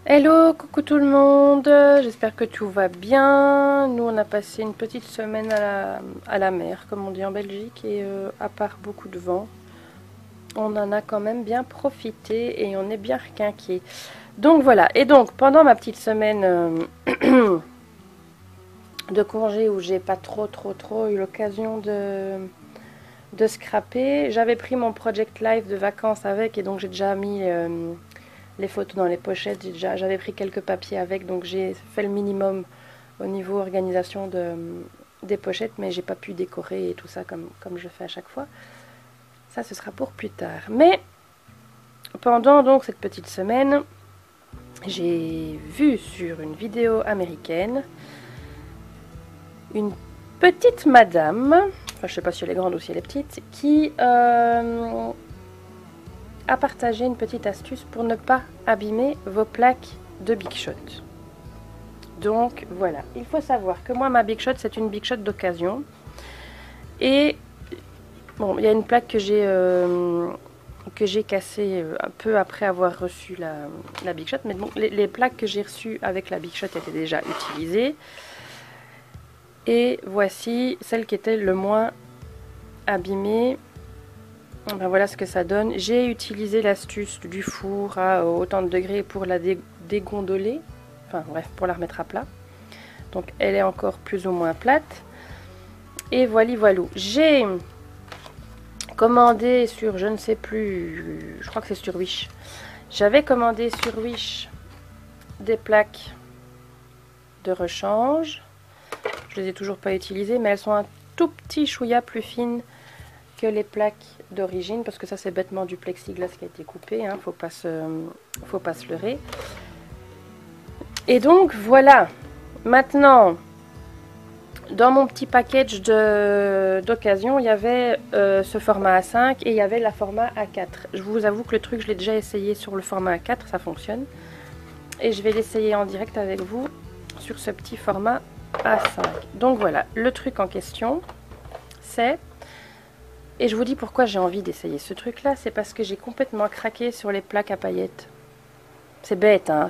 Hello, coucou tout le monde, j'espère que tout va bien. Nous on a passé une petite semaine à la mer, comme on dit en Belgique, et à part beaucoup de vent, on en a quand même bien profité et on est bien requinqués. Donc voilà, et donc pendant ma petite semaine de congé où j'ai pas trop eu l'occasion de scraper, j'avais pris mon Project Live de vacances avec et donc j'ai déjà mis les photos dans les pochettes. J'avais pris quelques papiers avec, donc j'ai fait le minimum au niveau organisation des pochettes, mais j'ai pas pu décorer et tout ça comme je fais à chaque fois. Ça, ce sera pour plus tard. Mais pendant donc cette petite semaine, j'ai vu sur une vidéo américaine une petite madame, enfin je sais pas si elle est grande ou si elle est petite, qui a partagé une petite astuce pour ne pas abîmer vos plaques de Big Shot. Donc voilà, il faut savoir que moi ma Big Shot c'est une Big Shot d'occasion. Et bon, il y a une plaque que j'ai cassée un peu après avoir reçu la Big Shot. Mais bon, les plaques que j'ai reçues avec la Big Shot étaient déjà utilisées. Et voici celle qui était le moins abîmée. Ben voilà ce que ça donne. J'ai utilisé l'astuce du four à autant de degrés pour la dégondoler. Enfin bref, pour la remettre à plat. Donc elle est encore plus ou moins plate. Et voilà. J'ai commandé sur, je ne sais plus, je crois que c'est sur Wish. J'avais commandé sur Wish des plaques de rechange. Je les ai toujours pas utilisées, mais elles sont un tout petit chouïa plus fines que les plaques d'origine, parce que ça c'est bêtement du plexiglas qui a été coupé, hein, faut pas se leurrer. Et donc voilà, maintenant dans mon petit package d'occasion, il y avait ce format A5 et il y avait la format A4. Je vous avoue que le truc, je l'ai déjà essayé sur le format A4, ça fonctionne. Et je vais l'essayer en direct avec vous sur ce petit format A5. Donc voilà, le truc en question, c'est... Et je vous dis pourquoi j'ai envie d'essayer ce truc-là, c'est parce que j'ai complètement craqué sur les plaques à paillettes. C'est bête, hein,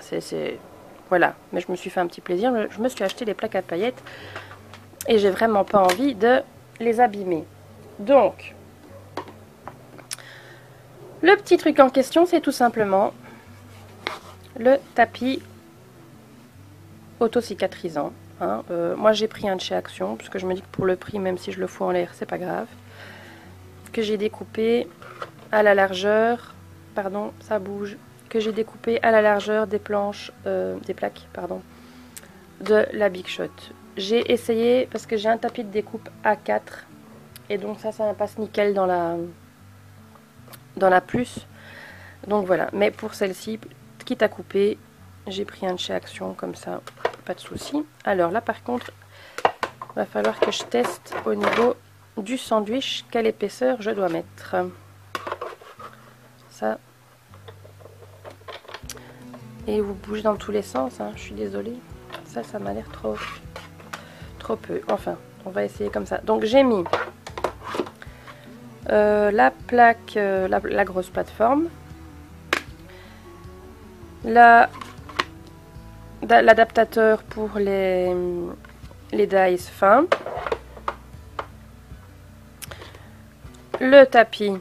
voilà. Mais je me suis fait un petit plaisir, je me suis acheté des plaques à paillettes. Et j'ai vraiment pas envie de les abîmer. Donc, le petit truc en question, c'est tout simplement le tapis auto-cicatrisant. Hein. Moi, j'ai pris un de chez Action, parce que je me dis que pour le prix, même si je le fous en l'air, c'est pas grave. Que j'ai découpé à la largeur, pardon, ça bouge, que j'ai découpé à la largeur des planches, des plaques, pardon, de la Big Shot. J'ai essayé, parce que j'ai un tapis de découpe A4, et donc ça passe nickel dans la plus. Donc voilà, mais pour celle-ci, quitte à couper, j'ai pris un de chez Action, comme ça, pas de souci. Alors là par contre, il va falloir que je teste au niveau du sandwich quelle épaisseur je dois mettre. Ça. Et vous bougez dans tous les sens, hein, je suis désolée. Ça m'a l'air trop peu. Enfin, on va essayer comme ça. Donc j'ai mis la plaque, la grosse plateforme, l'adaptateur pour les dies fins, le tapis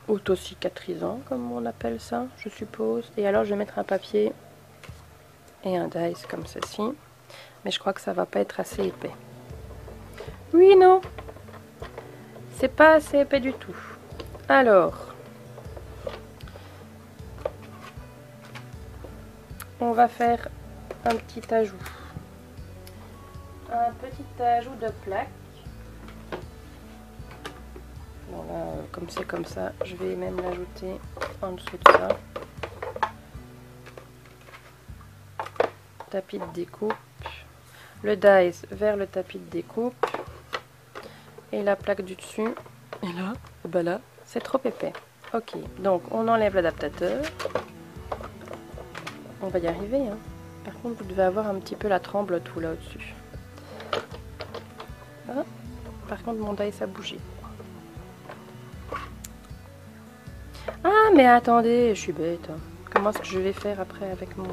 auto-cicatrisant comme on appelle ça, je suppose, et alors je vais mettre un papier et un dies comme ceci, mais je crois que ça va pas être assez épais. Oui, non, c'est pas assez épais du tout. Alors, on va faire un petit ajout. Un petit ajout de plaque. Bon là, comme c'est comme ça, je vais même l'ajouter en dessous de ça. Tapis de découpe. Le dies vers le tapis de découpe. Et la plaque du dessus. Et là, bah là, c'est trop épais. Ok, donc on enlève l'adaptateur. On va y arriver, hein. Par contre, vous devez avoir un petit peu la tremble tout là au-dessus. Ah, par contre, mon dice a bougé. Ah, mais attendez, je suis bête. comment est-ce que je vais faire après avec mon...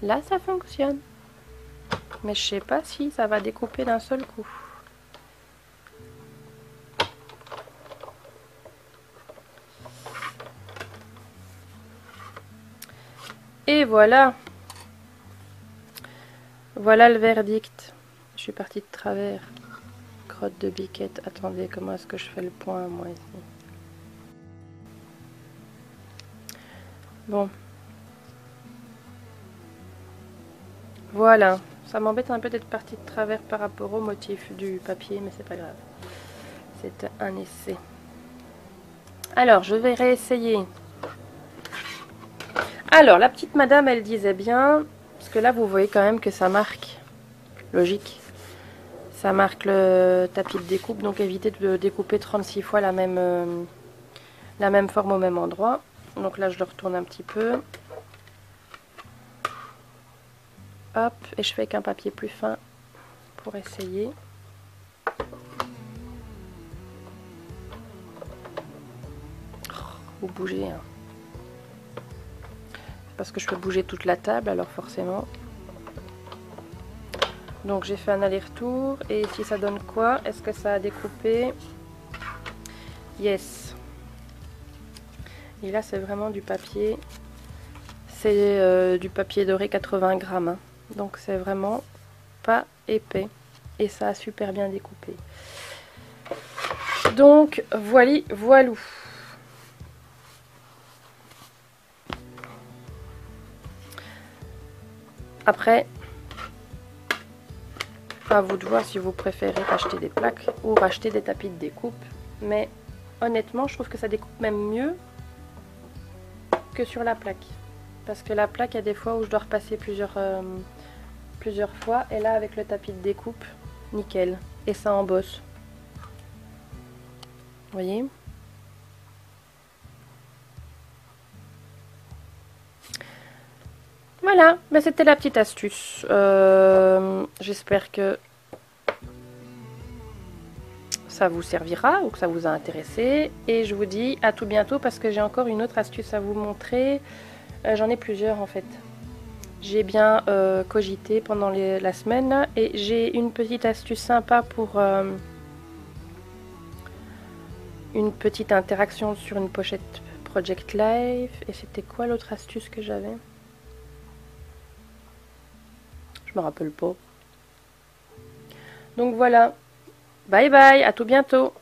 Là, ça fonctionne. Mais je sais pas si ça va découper d'un seul coup. Et voilà. Voilà le verdict. Je suis partie de travers. Crotte de biquette. Attendez, comment est-ce que je fais le point, moi, ici? Bon. Voilà. Ça m'embête un peu d'être partie de travers par rapport au motif du papier, mais c'est pas grave. C'est un essai. Alors, je vais réessayer. Alors, la petite madame, elle disait bien... Parce que là, vous voyez quand même que ça marque. Logique. Ça marque le tapis de découpe, donc évitez de découper 36 fois la même forme au même endroit. Donc là, je le retourne un petit peu. Hop, et je fais avec un papier plus fin pour essayer. Vous bougez, hein. Parce que je peux bouger toute la table, alors forcément. Donc j'ai fait un aller-retour, et ici ça donne quoi? Est-ce que ça a découpé? Yes. Et là c'est vraiment du papier. C'est du papier doré 80 grammes. Hein. Donc c'est vraiment pas épais. Et ça a super bien découpé. Donc voilou. Après, à vous de voir si vous préférez racheter des plaques ou racheter des tapis de découpe. Mais honnêtement, je trouve que ça découpe même mieux que sur la plaque. Parce que la plaque, il y a des fois où je dois repasser plusieurs fois. Et là, avec le tapis de découpe, nickel. Et ça embosse. Vous voyez ? Voilà, ben c'était la petite astuce. J'espère que ça vous servira ou que ça vous a intéressé. Et je vous dis à tout bientôt parce que j'ai encore une autre astuce à vous montrer. J'en ai plusieurs en fait. J'ai bien cogité pendant la semaine et j'ai une petite astuce sympa pour une petite interaction sur une pochette Project Life. Et c'était quoi l'autre astuce que j'avais ? Je me rappelle pas. Donc voilà. Bye bye, à tout bientôt.